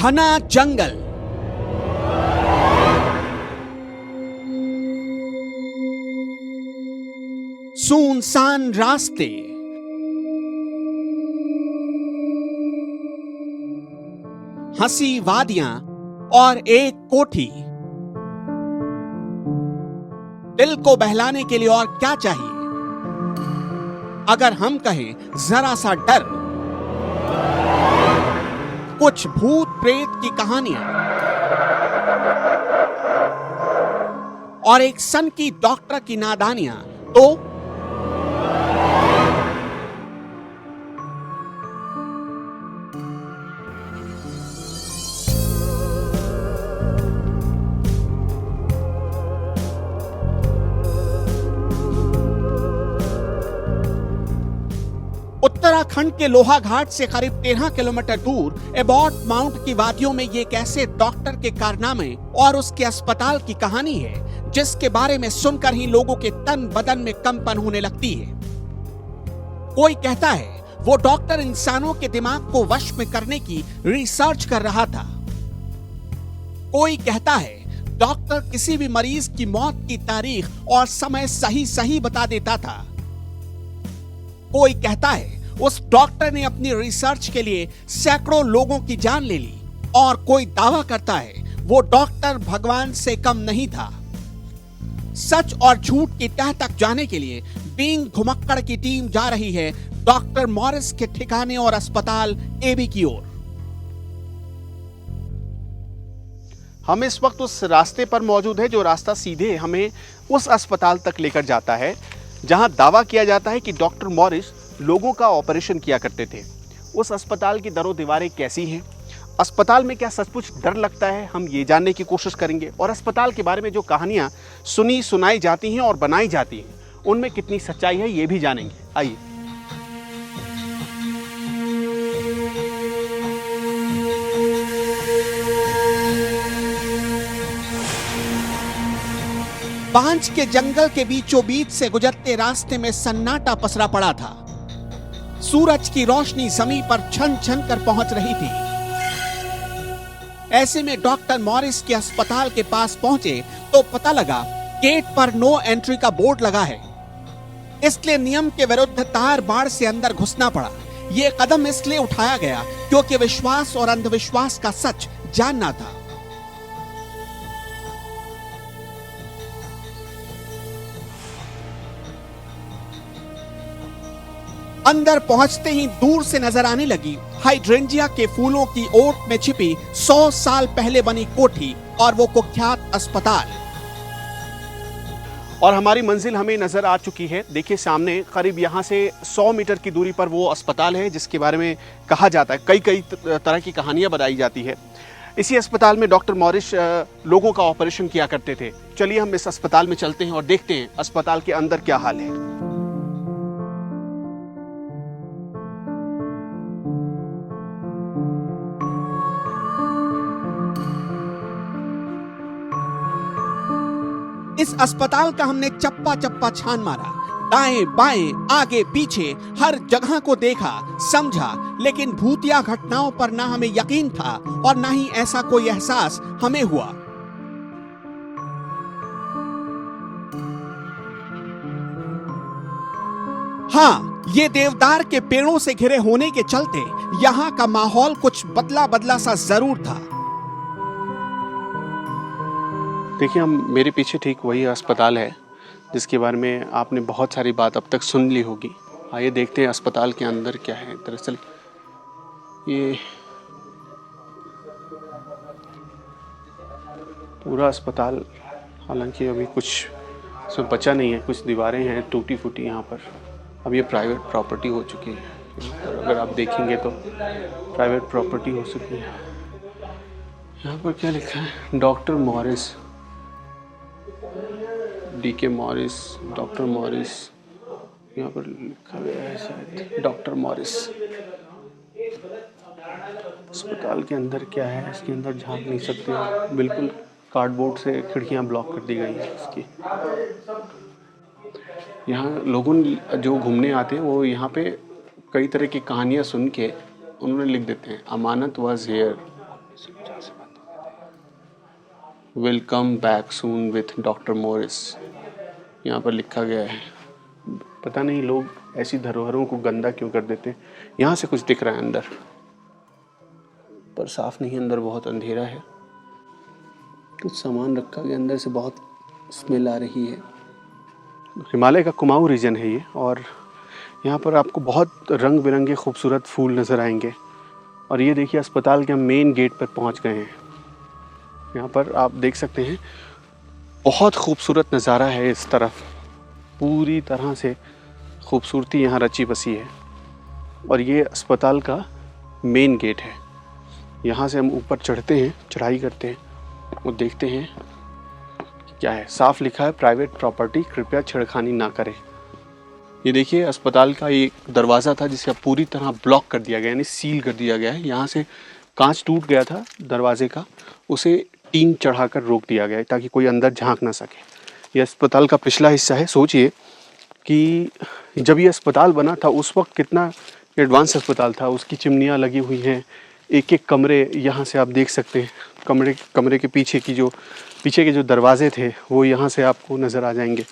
घना जंगल, सुनसान रास्ते, हंसी वादियां और एक कोठी। दिल को बहलाने के लिए और क्या चाहिए? अगर हम कहें जरा सा डर, कुछ भूत प्रेत की कहानियां और एक सन की डॉक्टर की नादानियां, तो उत्तराखंड के लोहाघाट से करीब 13 किलोमीटर दूर एबॉट माउंट की वादियों में ये एक ऐसे डॉक्टर के कारनामे और उसके अस्पताल की कहानी है जिसके बारे में सुनकर ही लोगों के तन बदन में कंपन होने लगती है। कोई कहता है वो डॉक्टर इंसानों के दिमाग को वश में करने की रिसर्च कर रहा था। कोई कहता है डॉक्टर किसी भी मरीज की मौत की तारीख और समय सही सही बता देता था। कोई कहता है उस डॉक्टर ने अपनी रिसर्च के लिए सैकड़ों लोगों की जान ले ली, और कोई दावा करता है वो डॉक्टर भगवान से कम नहीं था। सच और झूठ की तह तक जाने के लिए बीइंग घुमक्कड़ की टीम जा रही है डॉक्टर मॉरिस के ठिकाने और अस्पताल एबी की ओर। हम इस वक्त उस रास्ते पर मौजूद है जो रास्ता सीधे हमें उस अस्पताल तक लेकर जाता है जहां दावा किया जाता है कि डॉक्टर मॉरिस लोगों का ऑपरेशन किया करते थे। उस अस्पताल की दरों दीवारें कैसी हैं, अस्पताल में क्या सचमुच डर लगता है, हम ये जानने की कोशिश करेंगे। और अस्पताल के बारे में जो कहानियां सुनी सुनाई जाती हैं और बनाई जाती हैं उनमें कितनी सच्चाई है ये भी जानेंगे। आइए। पांच के जंगल के बीचों बीच से गुजरते रास्ते में सन्नाटा पसरा पड़ा था। सूरज की रोशनी जमीन पर छन छन कर पहुंच रही थी। ऐसे में डॉक्टर मॉरिस के अस्पताल के पास पहुंचे तो पता लगा गेट पर नो एंट्री का बोर्ड लगा है, इसलिए नियम के विरुद्ध तार बाड़ से अंदर घुसना पड़ा। यह कदम इसलिए उठाया गया क्योंकि विश्वास और अंधविश्वास का सच जानना था। अंदर पहुंचते ही दूर से नजर आने लगी हाइड्रेंजिया के फूलों की ओट में छिपी 100 साल पहले बनी कोठी और वो कुख्यात अस्पताल। और हमारी मंजिल हमें नजर आ चुकी है। देखिए सामने करीब यहाँ से 100 मीटर की दूरी पर वो अस्पताल है जिसके बारे में कहा जाता है, कई तरह की कहानियां बताई जाती है। इसी अस्पताल में डॉक्टर मॉरिस लोगों का ऑपरेशन किया करते थे। चलिए हम इस अस्पताल में चलते हैं और देखते हैं अस्पताल के अंदर क्या हाल है। इस अस्पताल का हमने चप्पा चप्पा छान मारा, दाएं बाएं आगे पीछे हर जगह को देखा समझा, लेकिन भूतिया घटनाओं पर ना हमें यकीन था और ना ही ऐसा कोई एहसास हमें हुआ। हाँ, ये देवदार के पेड़ों से घिरे होने के चलते यहाँ का माहौल कुछ बदला बदला सा जरूर था। देखिए हम मेरे पीछे ठीक वही अस्पताल है जिसके बारे में आपने बहुत सारी बात अब तक सुन ली होगी। आइए देखते हैं अस्पताल के अंदर क्या है। दरअसल ये पूरा अस्पताल, हालांकि अभी कुछ इसमें बचा नहीं है, कुछ दीवारें हैं टूटी फूटी यहाँ पर। अब ये प्राइवेट प्रॉपर्टी हो चुकी है, अगर आप देखेंगे तो प्राइवेट प्रॉपर्टी हो चुकी है। यहाँ पर क्या लिखा है, doctor Morris, DK Morris, doctor Morris, यहाँ पर लिखा गया है शायद डॉक्टर मॉरिस। अस्पताल के अंदर क्या है, इसके अंदर झांक नहीं सकते, बिल्कुल कार्डबोर्ड से खिड़कियाँ ब्लॉक कर दी गई हैं इसकी। यहाँ लोगों जो घूमने आते हैं वो यहाँ पे कई तरह की कहानियाँ सुन के उन्होंने लिख देते हैं, Amanat was here, welcome back soon with doctor Morris यहाँ पर लिखा गया है। पता नहीं लोग ऐसी धरोहरों को गंदा क्यों कर देते हैं। यहाँ से कुछ दिख रहा है अंदर, पर साफ नहीं, अंदर बहुत अंधेरा है। कुछ सामान रखा गया अंदर से, बहुत स्मेल आ रही है। हिमालय का कुमाऊं रीजन है ये, और यहाँ पर आपको बहुत रंग बिरंगे खूबसूरत फूल नज़र आएंगे। और ये देखिए अस्पताल के हम मेन गेट पर पहुँच गए हैं। यहाँ पर आप देख सकते हैं बहुत खूबसूरत नज़ारा है। इस तरफ पूरी तरह से खूबसूरती यहाँ रची बसी है। और ये अस्पताल का मेन गेट है। यहाँ से हम ऊपर चढ़ते हैं, चढ़ाई करते हैं और देखते हैं क्या है। साफ लिखा है प्राइवेट प्रॉपर्टी, कृपया छेड़खानी ना करें। ये देखिए अस्पताल का एक दरवाज़ा था जिसे अब पूरी तरह ब्लॉक कर दिया गया, यानी सील कर दिया गया है। यहाँ से कांच टूट गया था दरवाजे का, उसे टीन चढ़ाकर रोक दिया गया है ताकि कोई अंदर झांक ना सके। ये अस्पताल का पिछला हिस्सा है। सोचिए कि जब ये अस्पताल बना था उस वक्त कितना एडवांस अस्पताल था। उसकी चिमनियाँ लगी हुई हैं, एक एक कमरे यहाँ से आप देख सकते हैं। कमरे के पीछे के जो दरवाजे थे वो यहाँ से आपको नज़र आ जाएंगे।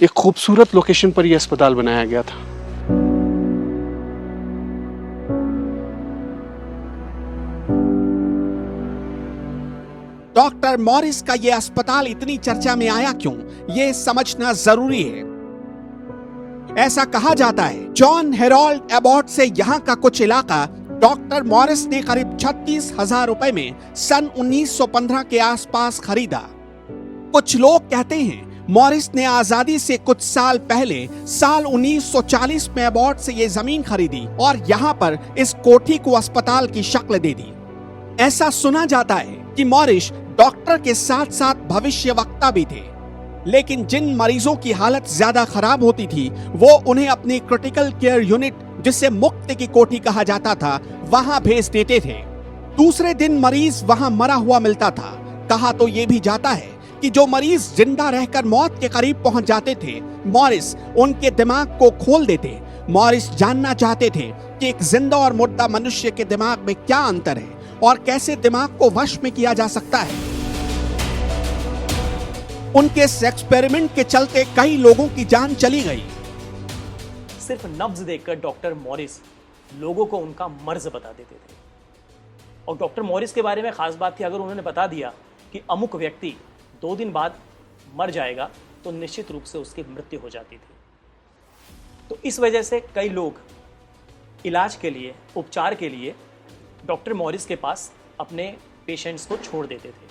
एक खूबसूरत लोकेशन पर यह अस्पताल बनाया गया था। डॉक्टर मॉरिस का यह अस्पताल इतनी चर्चा में आया क्यों, ये समझना जरूरी है। ऐसा कहा जाता है जॉन हेरोल्ड एबॉट से यहाँ का कुछ इलाका डॉक्टर मॉरिस ने करीब 36,000 रुपए में सन 1915 के आसपास खरीदा। कुछ लोग कहते हैं मॉरिस ने आजादी से कुछ साल पहले साल 1940 में एबॉट से ये जमीन खरीदी और यहाँ पर इस कोठी को अस्पताल की शक्ल दे दी। ऐसा सुना जाता है कि मॉरिस डॉक्टर के साथ साथ भविष्यवक्ता भी थे, लेकिन जिन मरीजों की हालत ज्यादा खराब होती थी वो उन्हें अपनी क्रिटिकल केयर यूनिट, जिसे मुक्त की कोठी कहा जाता था, वहां भेज देते थे। दूसरे दिन मरीज वहां मरा हुआ मिलता था। कहा तो ये भी जाता है कि जो मरीज जिंदा रहकर मौत के करीब पहुंच जाते थे, मॉरिस उनके दिमाग को खोल देते। मॉरिस जानना चाहते थे कि एक जिंदा और मुर्दा मनुष्य के दिमाग में क्या अंतर है और कैसे दिमाग को वश में किया जा सकता है। उनके इस एक्सपेरिमेंट के चलते कई लोगों की जान चली गई। सिर्फ नब्ज देखकर डॉक्टर मॉरिस लोगों को उनका मर्ज बता देते थे। और डॉक्टर मॉरिस के बारे में खास बात थी, अगर उन्होंने बता दिया कि अमुक व्यक्ति 2 दिन बाद मर जाएगा तो निश्चित रूप से उसकी मृत्यु हो जाती थी। तो इस वजह से कई लोग इलाज के लिए, उपचार के लिए डॉक्टर मॉरिस के पास अपने पेशेंट्स को छोड़ देते थे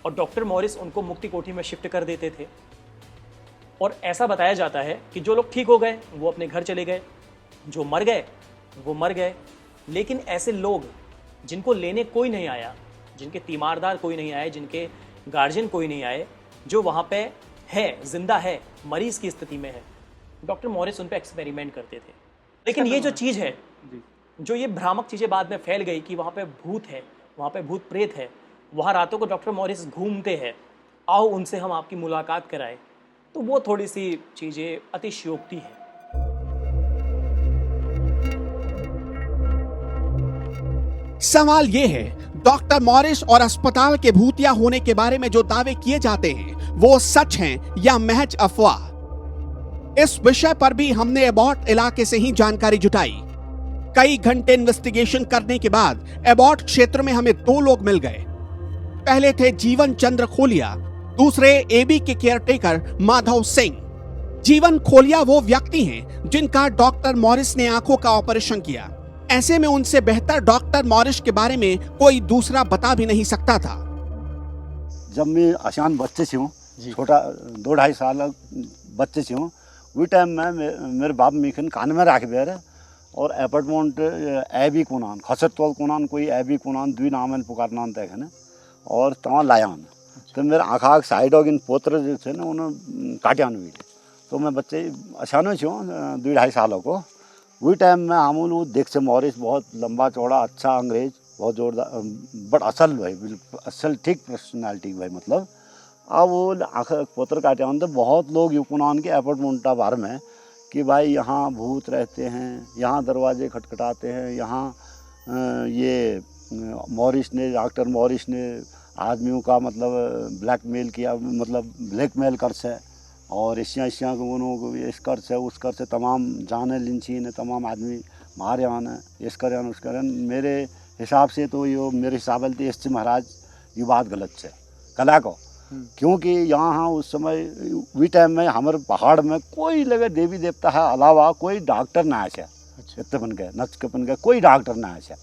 और डॉक्टर मॉरिस उनको मुक्ति कोठी में शिफ्ट कर देते थे। और ऐसा बताया जाता है कि जो लोग ठीक हो गए वो अपने घर चले गए, जो मर गए वो मर गए। लेकिन ऐसे लोग जिनको लेने कोई नहीं आया, जिनके तीमारदार कोई नहीं आए, जिनके गार्जियन कोई नहीं आए, जो वहाँ पे है, जिंदा है, मरीज की स्थिति में है, डॉक्टर मॉरिस उन पे एक्सपेरिमेंट करते थे। लेकिन ये जो चीज़ है, जो ये भ्रामक चीज़ें बाद में फैल गई कि वहाँ पे भूत है, वहाँ पे भूत प्रेत है, वहाँ रातों को डॉक्टर मॉरिस घूमते हैं, आओ उनसे हम आपकी मुलाकात कराएं, तो वो थोड़ी सी चीज़ें अतिशयोक्ति है। सवाल ये है, डॉक्टर मॉरिस और अस्पताल के भूतिया होने के बारे में जो दावे किए जाते हैं वो सच हैं या महज अफवाह? इस विषय पर भी हमने एबॉट इलाके से ही जानकारी जुटाई। कई घंटे इन्वेस्टिगेशन करने के बाद एबॉट क्षेत्र में हमें 2 लोग मिल गए। पहले थे जीवन चंद्र खोलिया, दूसरे एबी के केयरटेकर माधव सिंह। जीवन खोलिया वो व्यक्ति हैं जिनका डॉक्टर मॉरिस ने आंखों का ऑपरेशन किया। ऐसे में उनसे बेहतर डॉक्टर मॉरिस के बारे में कोई दूसरा बता भी नहीं सकता था। जब मैं अचानक बच्चे से हूँ, छोटा 2-2.5 साल बच्चे से हूँ, वही टाइम में मेरे बाप मेखन कान में रख बेर और अपार्टमेंट एबी कोनान खसर तोल कोनान कोई एबी कोनान 2 नाम पुकारनान तक और तहाँ लायान। तो मेरे आँखा साइड हो पोत्र जो थे ना उन्होंने काटियान भी। तो मैं बच्चे अचानक से हूँ 2-2.5 सालों को, वही टाइम में आमूल वो देख से मॉरिस बहुत लंबा चौड़ा अच्छा अंग्रेज, बहुत जोरदार, बट असल भाई, असल ठीक पर्सनैलिटी भाई। मतलब अब वो आँख पोत्र काटे तो बहुत लोग यूकुनान के अपार्टमेंटा बार में कि भाई यहाँ भूत रहते हैं, यहाँ दरवाजे खटखटाते हैं, यहाँ ये मॉरिस ने, डॉक्टर मॉरिस ने आदमियों का मतलब ब्लैकमेल किया, मतलब ब्लैकमेल कर से और इसियाँ को उन्होंने इस कर से उस कर से तमाम जाने लिंची ने तमाम आदमी मारे आने इस करें उस करें। मेरे हिसाब से तो यो मेरे हिसाब से इससे महाराज ये बात गलत है कला को, क्योंकि यहाँ उस समय वी टाइम में हमारे पहाड़ में कोई लगे देवी देवता है अलावा कोई डॉक्टर ना आया, इतने बन गए नच के बन गए, कोई डॉक्टर ना आया।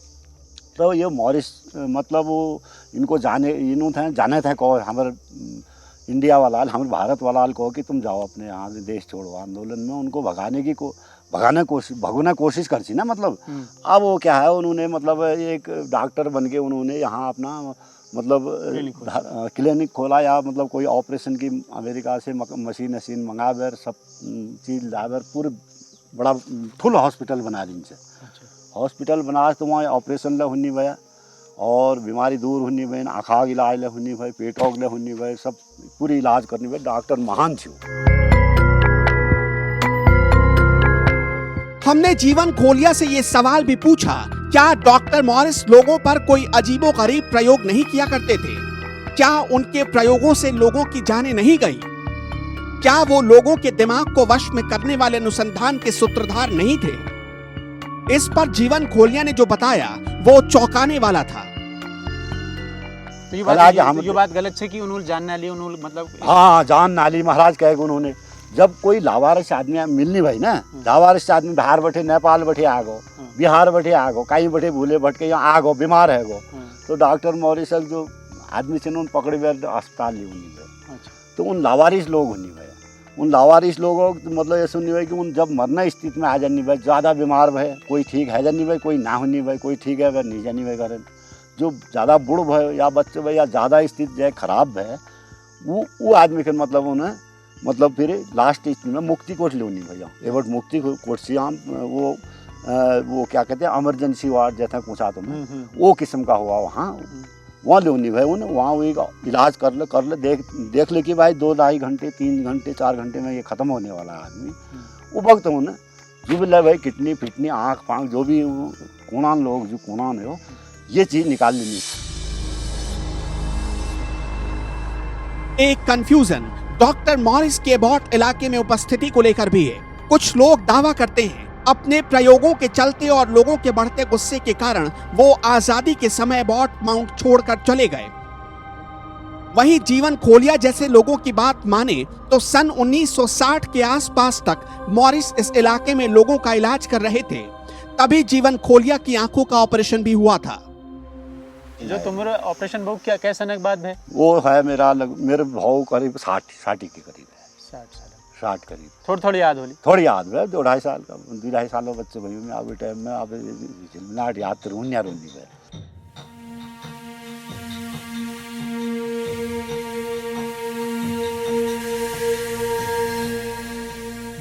तो ये मॉरिस मतलब वो इनको जाने थे को हमारे इंडिया वाला हमारे भारत वाला को कि तुम जाओ अपने यहाँ से देश छोड़ो आंदोलन में, उनको भगाने कोशिश कर सी ना। मतलब अब वो क्या है, उन्होंने मतलब एक डॉक्टर बन के उन्होंने यहाँ अपना मतलब क्लिनिक खोला, या मतलब कोई ऑपरेशन की अमेरिका से मशीन मंगा कर सब चीज़ लाकर पूरे बड़ा फुल हॉस्पिटल बना दी इनसे। हॉस्पिटल बना तो वहाँ ऑपरेशन ले हुनी भैया और बीमारी दूर हुनी भई, आँखा के इलाज ले हुनी भई, पेटों के ले हुनी भई, सब पूरी इलाज करनी भई। डॉक्टर महान थी। हमने जीवन खोलिया से ये सवाल भी पूछा, क्या डॉक्टर मॉरिस लोगों पर कोई अजीबोगरीब प्रयोग नहीं किया करते थे? क्या उनके प्रयोगों से लोगों की जानें नहीं गई? क्या वो लोगों के दिमाग को वश में करने वाले अनुसंधान के सूत्रधार नहीं थे? इस पर जीवन खोलिया ने जो बताया वो चौंकाने वाला था। तो ये बात गलत है कि उन्होंने जान ना ली, उन्होंने मतलब हाँ जान ना ली महाराज कहेगा उन्होंने। जब कोई लावारिस आदमी मिलनी भाई ना, लावारिस आदमी बाहर बैठे नेपाल बैठे आ गो, बिहार बैठे आ गो, कहीं बैठे भूले भटके यहाँ आ गो, बीमार है गो, तो डॉक्टर मॉरिस जो आदमी से उन्होंने पकड़े हुए अस्पताल ली उन्हीं भाई। तो उन लावारिस लोग होनी भाई, उन लावारिस लोगों मतलब ये सुननी भाई कि उन जब मरना स्थिति में आ जानी भाई, ज़्यादा बीमार भाई, कोई ठीक है जानी भाई, कोई ना होनी भाई, कोई ठीक है वह नहीं जानी भाई करें। जो ज़्यादा बुढ़ भाई या बच्चे भाई या ज़्यादा स्थिति जो है खराब है, वो आदमी के मतलब उन्हें मतलब फिर लास्ट स्थिति में मुक्ति कोर्ट ले होनी भैया। एवट मुक्ति कोर्ट से हम वो क्या कहते हैं इमरजेंसी वार्ड जैसा पूछा तुम्हें, वो किस्म का हुआ वहाँ ले होनी भाई। उन्हें वहाँ वही इलाज कर ले देख ले कि भाई 2-2.5 घंटे 3 घंटे 4 घंटे में ये ख़त्म होने वाला है आदमी। वो वक्त उन्हें जो भी ले भाई किडनी फिटनी आँख फाँख जो भी कोणान लोग जो कोणान हो ये चीज़ निकाल लेनी। एक कंफ्यूजन डॉक्टर मॉरिस के एबॉट इलाके में उपस्थिति को लेकर भी है। कुछ लोग दावा करते हैं अपने प्रयोगों के चलते और लोगों के बढ़ते गुस्से के कारण वो आजादी के समय एबॉट माउंट छोड़कर चले गए। वहीं जीवन खोलिया जैसे लोगों की बात माने तो सन 1960 के आसपास तक मॉरिस इस इलाके में लोगों का इलाज कर रहे थे। तभी जीवन खोलिया की आंखों का ऑपरेशन भी हुआ था। जो तुम्हारा ऑपरेशन बहुत क्या कैसा नक बाद है? वो है मेरे भाव करीब 60 के करीब है। 60 करीब। थोड़ी याद होली? थोड़ी याद है, 2-2.5 साल का 2-2.5 साल बच्चे भाई में अभी टाइम में अब नाट याद तो रूनिया रूनी है।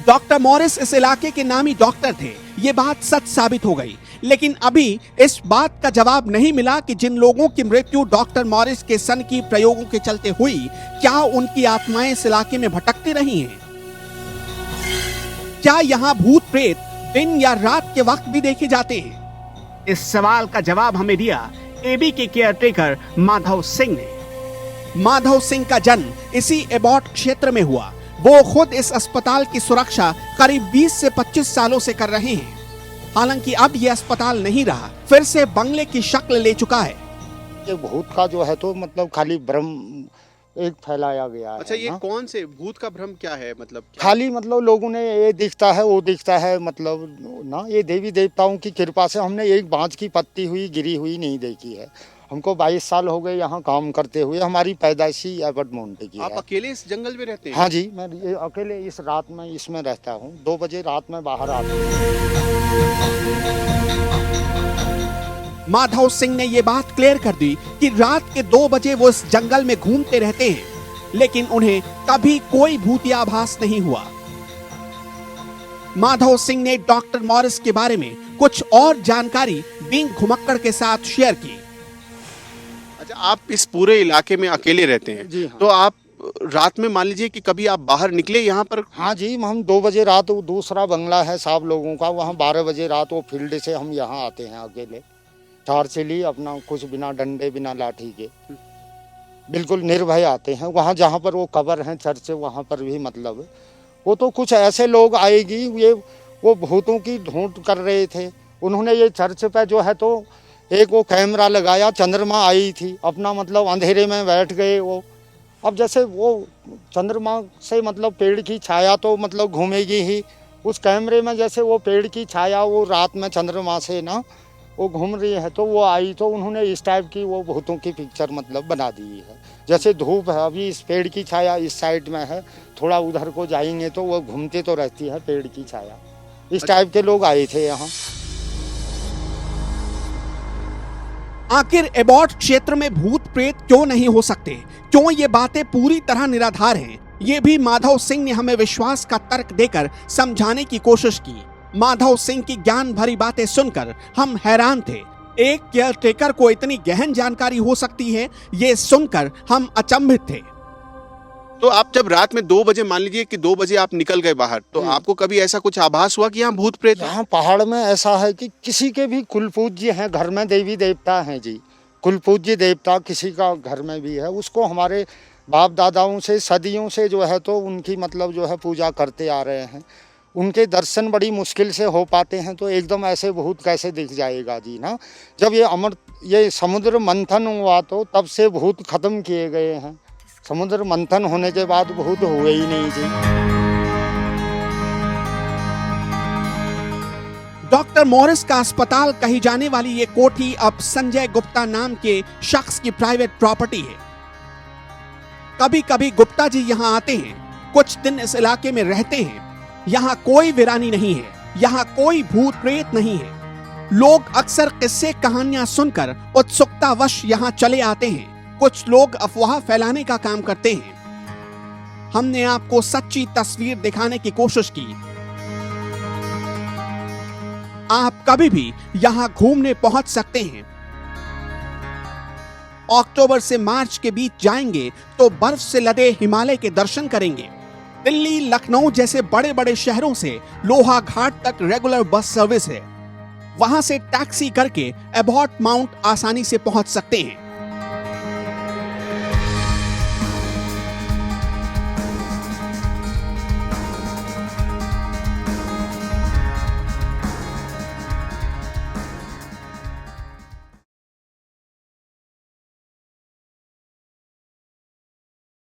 डॉक्टर मॉरिस इस इलाके के नामी डॉक्टर थे, ये बात सच साबित हो गई। लेकिन अभी इस बात का जवाब नहीं मिला कि जिन लोगों की मृत्यु डॉक्टर मॉरिस के सन की प्रयोगों के चलते हुई, क्या उनकी आत्माएं इस इलाके में भटकती रही हैं? क्या यहाँ भूत प्रेत दिन या रात के वक्त भी देखे जाते हैं? इस सवाल का जवाब हमें दिया एबी के केयरटेकर माधव सिंह ने। माधव सिंह का जन्म इसी एबॉट क्षेत्र में हुआ। वो खुद इस अस्पताल की सुरक्षा करीब 20 से 25 सालों से कर रहे हैं। हालांकि अब यह अस्पताल नहीं रहा, फिर से बंगले की शक्ल ले चुका है। ये भूत का जो है तो मतलब खाली भ्रम एक फैलाया गया है। अच्छा, ये कौन से भूत का भ्रम क्या है? मतलब खाली मतलब लोगों ने ये दिखता है वो दिखता है, मतलब ना ये देवी देवताओं की कृपा से हमने एक बांझ की पत्ती हुई गिरी हुई नहीं देखी है। हमको 22 साल हो गए यहाँ काम करते हुए। हमारी पैदाइशी एबट माउंट की है। आप अकेले इस जंगल में रहते हैं? हाँ जी, मैं ये अकेले इस रात में इसमें रहता हूँ। 2 बजे रात में बाहर आता हूँ। माधव सिंह ने ये बात क्लियर कर दी कि रात के 2 बजे वो इस जंगल में घूमते रहते हैं, लेकिन उन्हें कभी कोई भूतिया आभास नहीं हुआ। माधव सिंह ने डॉक्टर मॉरिस के बारे में कुछ और जानकारी बिंग घुमक्कड़ के साथ शेयर की। अच्छा, आप इस पूरे इलाके में अकेले रहते हैं? जी हाँ। तो आप रात में मान लीजिए कि कभी आप बाहर निकले यहाँ पर? हाँ जी, हम 2 बजे रात वो दूसरा बंगला है साहब लोगों का, वहाँ 12 बजे रात वो फील्ड से हम यहाँ आते हैं अकेले। टार्च ली अपना, कुछ बिना डंडे बिना लाठी के। बिल्कुल निर्भय आते हैं। वहाँ जहाँ पर वो कब्र हैं चर्च, वहाँ पर भी मतलब वो तो कुछ ऐसे लोग आएगी, ये वो भूतों की ढूंढ कर रहे थे। उन्होंने ये चर्च पे जो है तो एक वो कैमरा लगाया, चंद्रमा आई थी, अपना मतलब अंधेरे में बैठ गए वो। अब जैसे वो चंद्रमा से मतलब पेड़ की छाया तो मतलब घूमेगी ही, उस कैमरे में जैसे वो पेड़ की छाया वो रात में चंद्रमा से ना वो घूम रही है, तो वो आई तो उन्होंने इस टाइप की वो भूतों की पिक्चर मतलब बना दी है। जैसे धूप है, अभी इस पेड़ की छाया इस साइड में है, थोड़ा उधर को जाएंगे तो वो घूमती तो रहती है पेड़ की छाया। इस टाइप के लोग आए थे यहाँ। आखिर एबॉट क्षेत्र में भूत प्रेत क्यों नहीं हो सकते? क्यों ये बातें पूरी तरह निराधार हैं? ये भी माधव सिंह ने हमें विश्वास का तर्क देकर समझाने की कोशिश की। माधव सिंह की ज्ञान भरी बातें सुनकर हम हैरान थे। एक केयरटेकर को इतनी गहन जानकारी हो सकती है, ये सुनकर हम अचंभित थे। तो आप जब रात में 2 बजे, मान लीजिए कि 2 बजे आप निकल गए बाहर, तो आपको कभी ऐसा कुछ आभास हुआ कि यहाँ भूत प्रेत है? यहाँ पहाड़ में ऐसा है कि किसी के भी कुलपूज्य हैं, घर में देवी देवता हैं जी, कुलपूज्य देवता किसी का घर में भी है, उसको हमारे बाप दादाओं से सदियों से जो है तो उनकी मतलब जो है पूजा करते आ रहे हैं। उनके दर्शन बड़ी मुश्किल से हो पाते हैं, तो एकदम ऐसे भूत कैसे दिख जाएगा जी ना। जब ये समुद्र मंथन हुआ तो तब से भूत खत्म किए गए हैं। समुद्र मंथन होने के बाद भूत हुए ही नहीं जी। डॉक्टर मॉरिस का अस्पताल कही जाने वाली ये कोठी अब संजय गुप्ता नाम के शख्स की प्राइवेट प्रॉपर्टी है। कभी कभी गुप्ता जी यहाँ आते हैं, कुछ दिन इस इलाके में रहते हैं। यहाँ कोई वीरानी नहीं है, यहाँ कोई भूत प्रेत नहीं है। लोग अक्सर किस्से कहानियां सुनकर उत्सुकतावश यहाँ चले आते हैं। कुछ लोग अफवाह फैलाने का काम करते हैं। हमने आपको सच्ची तस्वीर दिखाने की कोशिश की। आप कभी भी यहां घूमने पहुंच सकते हैं। अक्टूबर से मार्च के बीच जाएंगे तो बर्फ से लदे हिमालय के दर्शन करेंगे। दिल्ली, लखनऊ जैसे बड़े बड़े शहरों से लोहा घाट तक रेगुलर बस सर्विस है। वहां से टैक्सी करके एबॉट माउंट आसानी से पहुंच सकते हैं।